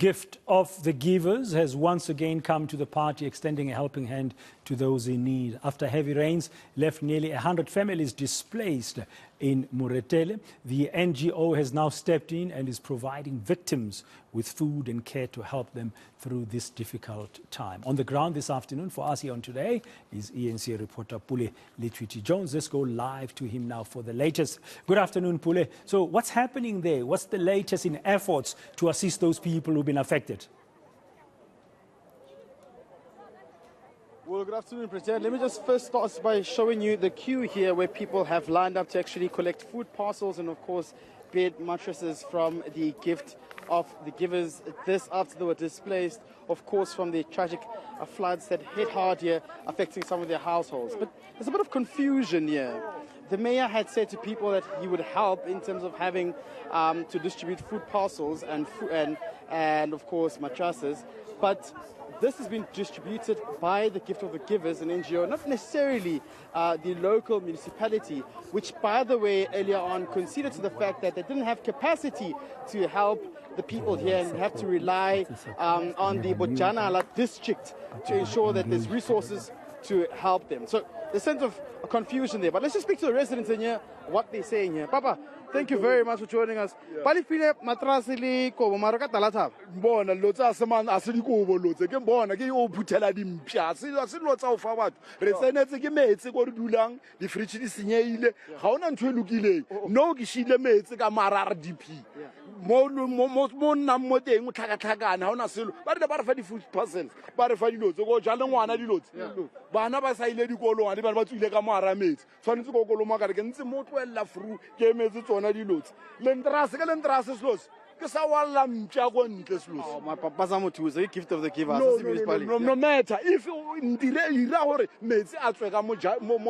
gift of the givers has once again come to the party, extending a helping hand to those in need. After heavy rains left nearly 100 families displaced in Muretele, the NGO has now stepped in and is providing victims with food and care to help them through this difficult time. On the ground this afternoon for us here on Today is eNCA reporter Pule Letshwiti-Jones. Let's go live to him now for the latest. Good afternoon, Pule. So what's happening there? What's the latest in efforts to assist those people who've been affected? Well, good afternoon, President. Let me just first start by showing you the queue here where people have lined up to actually collect food parcels and, of course, bed mattresses from the gift of the givers. This after they were displaced, of course, from the tragic floods that hit hard here, affecting some of their households. But there's a bit of confusion here. The mayor had said to people that he would help in terms of having to distribute food parcels and of course, mattresses. But this has been distributed by the Gift of the Givers, an NGO, not necessarily the local municipality, which, by the way, earlier on conceded to the fact that they didn't have capacity to help the people here and have to rely on the Bojanala district to ensure that there's resources to help them. So there's a sense of confusion there. But let's just speak to the residents in here, what they're saying here. Papa, thank you very much for joining us. Palifile matrasili ko maroka talata. Bona lotsa seman asili ko bo lotse ke bona ke o phuthela dimpya se lotsa o fa batho re tsenetse ke metsi go re dulang di fridge di senyeile ga ona ntwe lokile no ke shile metsi ka marara dp mo nna mo teng o tlhakatlhakana ga ona selo ba re fa di food parcels ba re fa dilotse go jala ngwana dilotse bana ba sa ile dikolong a di ba tswile ka moara metsi tshwanetse go koloma ka re ke ntse mo tloella fru ke metsi tsona dilotse lentrase slots ke sa wala mpya go ntle slots My papa sa motho the Gift of the Givers. no matter if ndile ira gore metsi a tswe ka mo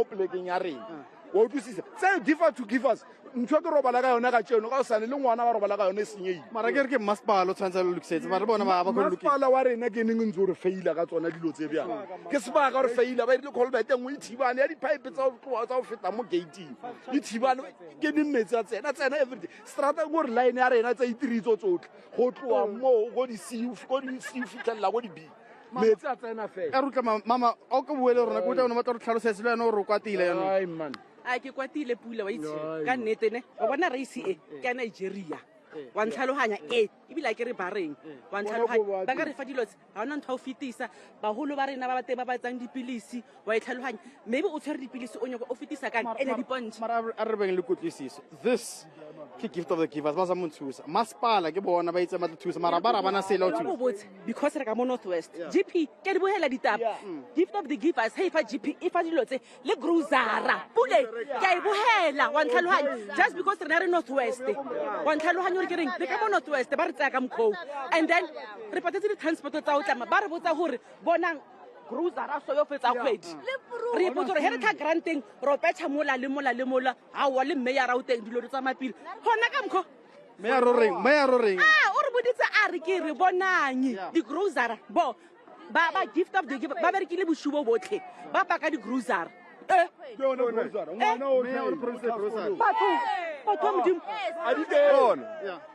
plekeng ya rena o tusisa tse differ to give us ntho ke robala ka yona ka tseno ka sane le ngwana ba robala ka yona senyeile mara ke re ke masipala o tshwanetse lo lokisetse mara bona ba go lokisa masipala wa rena ke neng ntse re faila ka tsona dilo tse bjang ke sebaka re faila ba ile colbert engwe ithibane ya di pipe tsa o feta mo gating ithibane ke di metsi a tsena everyday strata go re line ya rena tsa itiritso tsotle go tloa mo go di siu fitlela go di bi metsi a tsena fela e rutla mama o ke buele rona go tla ona batla re tlhalosetse le yona o re kwatile yona ai man a ke kwatile Pule wa itse ka nnete ne o bona race e ke Nigeria wa ntlhalohanya ebile ke re bareng wa ntlhalohanya ba ka re fa dilo ha ona ntho o fitisa baholo ba rena ba bate ba batsang dipilisi wa itlhalohanya maybe o tshwere dipilisi o nyoko o fitisa ka ene dipontshe mara a re beng le kutlwisiso this ke Gift of the Givers ba sa monthusa masipala ke bona ba itse ba thusa mara ba ra bana sela o thusa because re ka mo Northwest GP ke di bohela ditaba Gift of the Givers hey fa GP e fa dilo tse le grocery Pule ke a e bohela wa ntlhalohanya just because re na re Northwest wa ntlhalohanya re ke reng le ka mo Northwest ba re tsaya ka mkho and then re patetse di transport tsa o tlama ba re botsa hore bonang grocery so yo fetsa kgwedi re botsa re ka granteng ro petsa mola ha wa le mme ya ra o teng dilo tsa mapile hona ka mkho me ya ro reng o re boditse a re ke re bonang di grocery bo ba Gift of the Giver ba berekile boshubo botlhe ba paka di grocery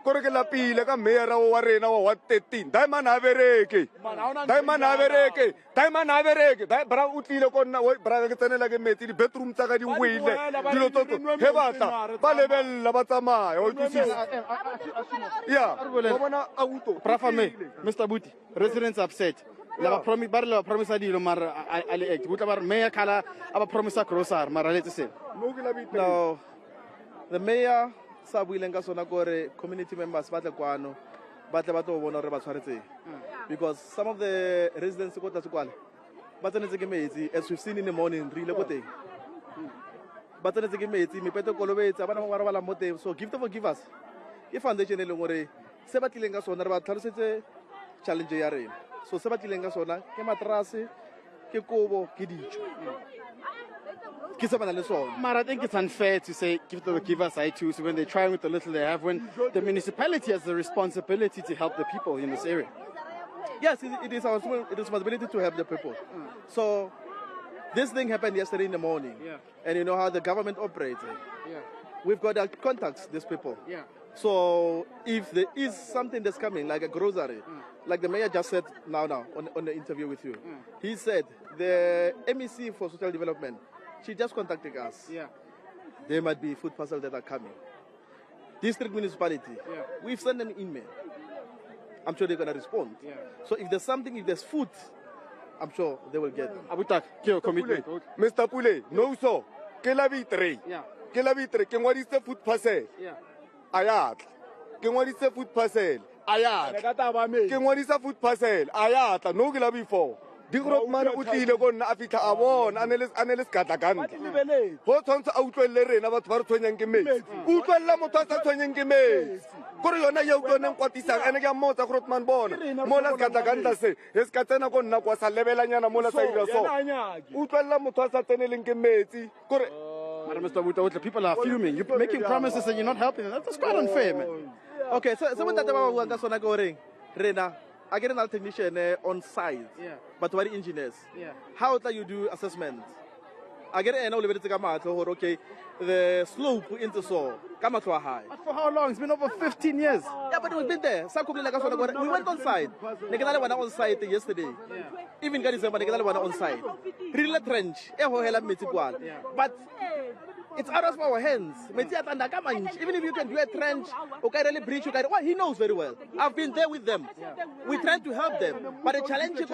kore ke lapile ka mera wa rena wa 13 diamond avereke dai bra o tlile ko nna bra ke tsenela ke metsi di bedroom tsa ka di ngwile dilo toto he batla ba lebella ba tsamaya o tusisa ya ba bona auto Prafame Mr Buti residents upset la promise dilo mara ale act butla bar mayor khala aba promise grocery mara letse se no the mayor sa buileng ka sona gore community members ba tle kwano ba tle ba tlo bona re ba tshwaretse because some of the residents go tla tskwala ba tsenetse ke metsi as we've seen in the morning re ile go teng ba tsenetse ke metsi mepete kolobetsa bana ba bala mo teng so Gift of the Givers e foundation e leng gore se ba tlileng ka sona re ba tlhalosetse challenge ya rena so se ba tlileng ka sona ke matrase ke kobo ke dijo ke se bana le sona mara I think it's unfair to say Gift of the Givers I too so when they're trying with the little they have when the municipality has the responsibility to help the people in this area. Yes, it is our responsibility to help the people. So this thing happened yesterday in the morning and you know how the government operates. We've got our contacts, these people. So if there is something that's coming, like a grocery, like the mayor just said now on the interview with you, he said the MEC for social development, she just contacted us. Yeah. There might be food parcels that are coming. District municipality, we've sent them email. I'm sure they're going to respond. Yeah. So if there's something, if there's food, I'm sure they will get them. Abutak, your commitment. Mr. Pule, no so. Ke la vitre. Yeah. Ke la vitre. Ke ngwadise food parcel. Yeah. Ayat. Ke ngwadise food parcel. Ayat. Ke ngwadisa food parcel. Ayat. No ke la before. Digrop man o tlile go nna a fitha a bona a ne le sekatla ka ntle go tshwanetse a utlwelele rena batho ba re tshwenyang ke metsi o utlwelela motho a sa tshwenyang ke metsi kore yona ye utlwaneng kwatisang ene ke a mmotsa gore man bona mola sekatla ka ntla se e se ka tsena go nna kwa sa lebelanyana mola sa ira so utlwelela motho a sa tseneleng ke metsi kore Madam Mr. Buta, people are fuming. You're making promises and you're not helping them. That's quite unfair, man. Okay, so what that about ka sona go reng rena I get another technician on site, but what engineers? Yeah. How do you do assessment? I get an only okay, the slope into so come to a high. But for how long? It's been over 15 years. Yeah, but we've been there. We went on site. They got one on site yesterday. Even got somebody got one on site. Real trench. But it's out of our hands. Even if you can do a trench, okay, really breach, okay, well, he knows very well. I've been there with them. We're trying to help them. But the challenge is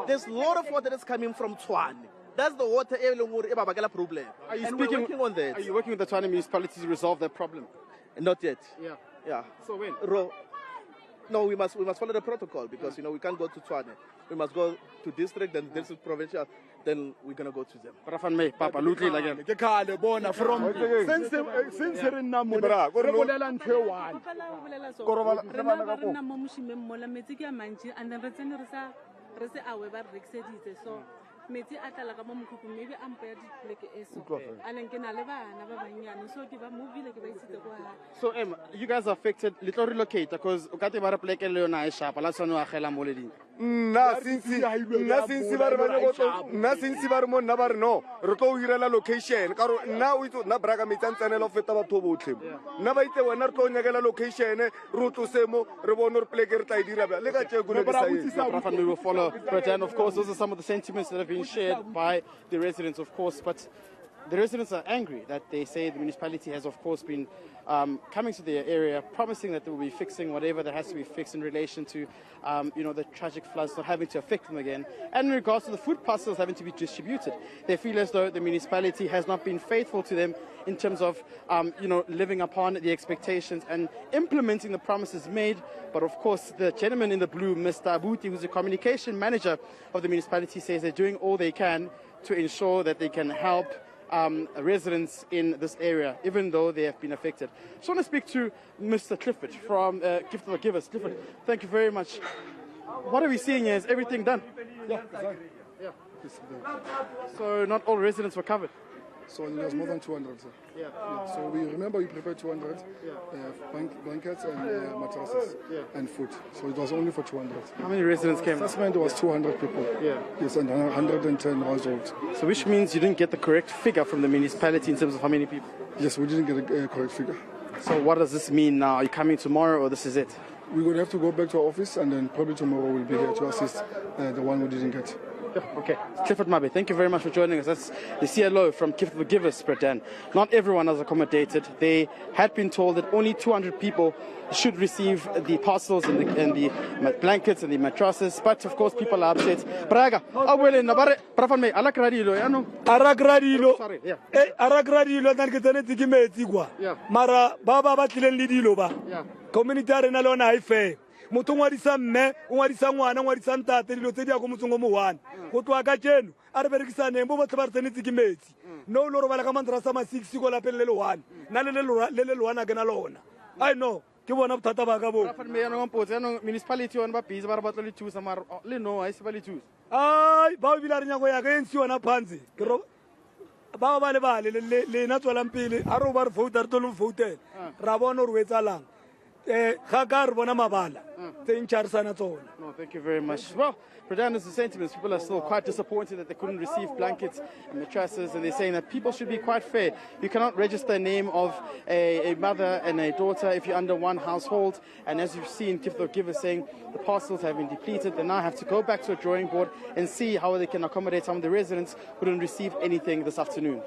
there's a lot of water that's coming from Tshwane. That's the water problem. Are you and speaking, we're working on that? Are you working with the Tshwane municipality to resolve that problem? Not yet. Yeah. So when? No, we must follow the protocol because we can't go to Tshwane. We must go to district, then district provincial, then we're gonna go to them. Parafan me, Papa, Lutli again. ke khale bona from since re nna mo re bolela ntho e one metsi a tla ka mo mokhukhung maybe a mpa ya dipleke eso a leng ke na le bana ba banyane so ke ba movile ke ba isitse kwa ha. So you guys are affected little relocate because o ka te ba re pleke le yona e shapa la tsone wa gela mo le ding nna since ba re mo nna ba re no re tlo irela location ka ro nna o itse nna braga metsi ntsanela o feta batho botlhe nna ba itse wena re tlo nyakela location re o tlose mo re bone re pleke re tla e dira le ka tsheko le sa we will follow but and of course those are some of the sentiments that have been shared by the residents, of course, but the residents are angry that they say the municipality has, of course, been coming to their area, promising that they will be fixing whatever that has to be fixed in relation to, the tragic floods not having to affect them again. And in regards to the food parcels having to be distributed, they feel as though the municipality has not been faithful to them in terms of, living upon the expectations and implementing the promises made. But of course, the gentleman in the blue, Mr. Abuti, who's the communication manager of the municipality, says they're doing all they can to ensure that they can help residents in this area, even though they have been affected. So I want to speak to Mr. Clifford from Gift of the Givers. Clifford, thank you very much. What are we seeing here? Is everything done? yeah exactly So not all residents were covered? so there's more than 200 sir. So we prepared 200 blankets and mattresses and food. So it was only for 200. How many residents came? Assessment was 200 people. Yes, and 110 households. So which means you didn't get the correct figure from the municipality in terms of how many people? Yes, we didn't get a correct figure. So what does this mean now? Are you coming tomorrow or this is it? We're going to have to go back to our office and then probably tomorrow we'll be here to assist the one who didn't get. Okay. Clifford Mabe, thank you very much for joining us. That's the CLO from Gift of the Givers, Bretan. Not everyone has accommodated. They had been told that only 200 people should receive the parcels and the blankets and the mattresses. But of course, people are upset. Braga, Mara baba batlileng le dilo ba. Community ya rena le ona ha e fair. Motho o ngwadisa mme o ngwadisa ngwana o ngwadisa ntate dilo tse di ya go motsong o mo one go tloa ka tseno a re berekisaneng bo botlhe ba re tsenetse ke metsi no lo robala ka mantrasa ma 6 go lapeng le le one na le le one a ke na lona I know ke bona bothata ba ka bo municipality on ba busy ba re batla le thusa mara le no ha se ba le thusa ai ba bila re nyago ya ka ensi yona phansi ke ro ba ba le bale le na tswelang pele a re ba re vote re tlo vote ra bona re wetsalang ga ka re bona mabala tse ncharisana tsona. No, thank you very much. Well, Pradhan, the sentiments, people are still quite disappointed that they couldn't receive blankets and mattresses, and they're saying that people should be quite fair. You cannot register a name of a mother and a daughter if you're under one household, and as you've seen, Gift is saying the parcels have been depleted. They now have to go back to a drawing board and see how they can accommodate some of the residents who didn't receive anything this afternoon.